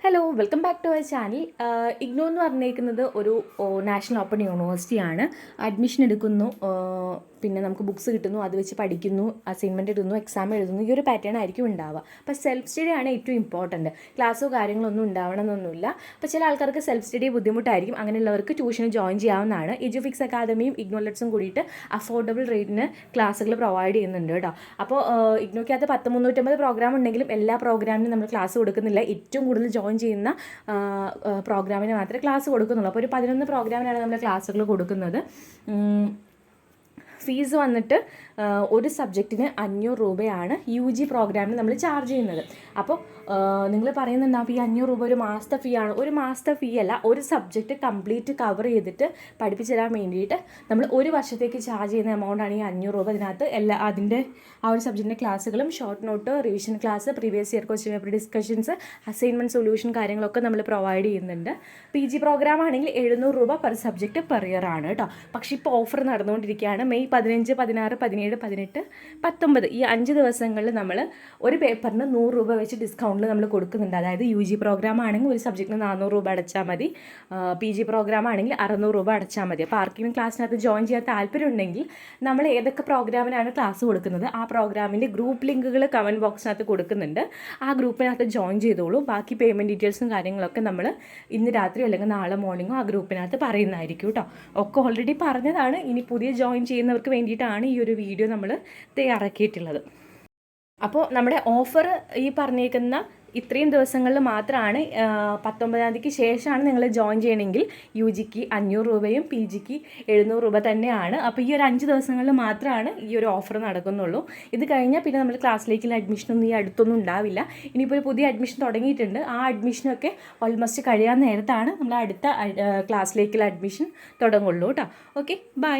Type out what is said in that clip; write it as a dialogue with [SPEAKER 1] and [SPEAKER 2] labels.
[SPEAKER 1] Hello welcome back to our channel. IGNOU എന്ന് പറഞ്ഞേക്കുന്നത് ഒരു നാഷണൽ ഓപ്പൺ യൂണിവേഴ്സിറ്റിയാണ്. അഡ്മിഷൻ എടുക്കുന്നു, പിന്നെ നമുക്ക് ബുക്സ് കിട്ടുന്നു, അത് വെച്ച് പഠിക്കുന്നു, അസൈൻമെൻറ്റ് ഇടുന്നു, എക്സാം എഴുതുന്നു. ഈ ഒരു പാറ്റേൺ ആയിരിക്കും ഉണ്ടാവുക. അപ്പോൾ സെൽഫ് സ്റ്റഡി ആണ് ഏറ്റവും ഇമ്പോർട്ടൻറ്റ്. ക്ലാസ്സോ കാര്യങ്ങളൊന്നും ഉണ്ടാവണമെന്നൊന്നുമില്ല. അപ്പോൾ ചില ആൾക്കാർക്ക് സെൽഫ് സ്റ്റഡി ബുദ്ധിമുട്ടായിരിക്കും. അങ്ങനെയുള്ളവർക്ക് ട്യൂഷന് ജോയിൻ ചെയ്യാവുന്നതാണ്. എഡ്യൂഫിക്സ് അക്കാദമിയും ഇഗ്നോലെറ്റ്സും കൂടിയിട്ട് അഫോർഡബിൾ റേറ്റിന് ക്ലാസ്സുകൾ പ്രൊവൈഡ് ചെയ്യുന്നുണ്ട് കേട്ടോ. അപ്പോൾ ഇഗ്നോയ്ക്കകത്ത് 350 പ്രോഗ്രാം ഉണ്ടെങ്കിലും എല്ലാ പ്രോഗ്രാമിനും നമ്മൾ ക്ലാസ് കൊടുക്കുന്നില്ല. ഏറ്റവും കൂടുതൽ ജോയിൻ ചെയ്യുന്ന പ്രോഗ്രാമിന് മാത്രമേ ക്ലാസ് കൊടുക്കുന്നുള്ളൂ. അപ്പോൾ ഒരു 11 പ്രോഗ്രാമിനാണ് നമ്മൾ ക്ലാസ്സുകൾ കൊടുക്കുന്നത്. ഫീസ് വന്നിട്ട് ഒരു സബ്ജക്റ്റിന് 500 രൂപയാണ് UG പ്രോഗ്രാമിന് നമ്മൾ ചാർജ് ചെയ്യുന്നത്. അപ്പോൾ നിങ്ങൾ പറയുന്നുണ്ടാവും, അപ്പോൾ ഈ 500 രൂപ ഒരു മാസത്തെ ഫീ ആണ്. ഒരു മാസത്തെ ഫീ അല്ല, ഒരു സബ്ജക്റ്റ് കംപ്ലീറ്റ് കവർ ചെയ്തിട്ട് പഠിപ്പിച്ചു തരാൻ വേണ്ടിയിട്ട് നമ്മൾ ഒരു വർഷത്തേക്ക് ചാർജ് ചെയ്യുന്ന എമൗണ്ടാണ് ഈ 500 രൂപ. അതിനകത്ത് അതിൻ്റെ ആ ഒരു സബ്ജക്റ്റിൻ്റെ ക്ലാസ്സുകളും short note, revision class, previous year question paper discussions, assignment solution കാര്യങ്ങളൊക്കെ നമ്മൾ പ്രൊവൈഡ് ചെയ്യുന്നുണ്ട്. PG പ്രോഗ്രാം ആണെങ്കിൽ 700 രൂപ പെർ സബ്ജക്റ്റ് പെർ ഇയർ ആണ് കേട്ടോ. പക്ഷേ ഇപ്പോൾ ഓഫർ നടന്നുകൊണ്ടിരിക്കുകയാണ്. മെയ് 15, 16, 17, 18, 19 ഈ 5 ദിവസങ്ങളിൽ നമ്മൾ ഒരു പേപ്പറിന് 100 രൂപ വെച്ച് ഡിസ്കൗണ്ടിൽ നമ്മൾ കൊടുക്കുന്നുണ്ട്. അതായത് UG പ്രോഗ്രാം ആണെങ്കിൽ ഒരു സബ്ജക്റ്റിന് 400 രൂപ അടച്ചാൽ മതി. PG പ്രോഗ്രാം ആണെങ്കിൽ 600 രൂപ അടച്ചാൽ മതി. അപ്പോൾ ആർക്കെങ്കിലും ക്ലാസ്സിനകത്ത് ജോയിൻ ചെയ്യാൻ താല്പര്യം ഉണ്ടെങ്കിൽ നമ്മൾ ഏതൊക്കെ പ്രോഗ്രാമിനാണ് ക്ലാസ് കൊടുക്കുന്നത് ആ പ്രോഗ്രാമിൻ്റെ ഗ്രൂപ്പ് ലിങ്കുകൾ കമൻറ്റ് ബോക്സിനകത്ത് കൊടുക്കുന്നുണ്ട്. ആ ഗ്രൂപ്പിനകത്ത് ജോയിൻ ചെയ്തോളൂ. ബാക്കി പേയ്മെൻറ്റ് ഡീറ്റെയിൽസും കാര്യങ്ങളൊക്കെ നമ്മൾ ഇന്ന് രാത്രി അല്ലെങ്കിൽ നാളെ മോർണിംഗോ ആ ഗ്രൂപ്പിനകത്ത് പറയുന്നതായിരിക്കും കേട്ടോ. ഒക്കെ ഓൾറെഡി പറഞ്ഞതാണ്. ഇനി പുതിയ ജോയിൻ ചെയ്യുന്നവർക്ക് വേണ്ടിയിട്ടാണ് ഈ ഒരു വീഡിയോ നമ്മൾ തയ്യാറാക്കിയിട്ടുള്ളത്. അപ്പോൾ നമ്മുടെ ഓഫർ ഈ പറഞ്ഞേക്കുന്ന ഇത്രയും ദിവസങ്ങളിൽ മാത്രമാണ്. 19-ാം തീയതിക്ക് ശേഷമാണ് നിങ്ങൾ ജോയിൻ ചെയ്യണമെങ്കിൽ UGക്ക് 500 രൂപയും PGക്ക് 700 രൂപ തന്നെയാണ്. അപ്പോൾ ഈ ഒരു 5 ദിവസങ്ങളിൽ മാത്രമാണ് ഈ ഒരു ഓഫർ നടക്കുന്നുള്ളൂ. ഇത് കഴിഞ്ഞാൽ പിന്നെ നമ്മൾ ക്ലാസ്സിലേക്കുള്ള അഡ്മിഷനൊന്നും ഈ അടുത്തൊന്നും ഉണ്ടാവില്ല. ഇനിയിപ്പോൾ ഒരു പുതിയ അഡ്മിഷൻ തുടങ്ങിയിട്ടുണ്ട്. ആ അഡ്മിഷനൊക്കെ ഓൾമോസ്റ്റ് കഴിയാൻ നേരത്താണ് നമ്മൾ അടുത്ത ക്ലാസ്സിലേക്കുള്ള അഡ്മിഷൻ തുടങ്ങുള്ളൂ കേട്ടോ. Okay, by.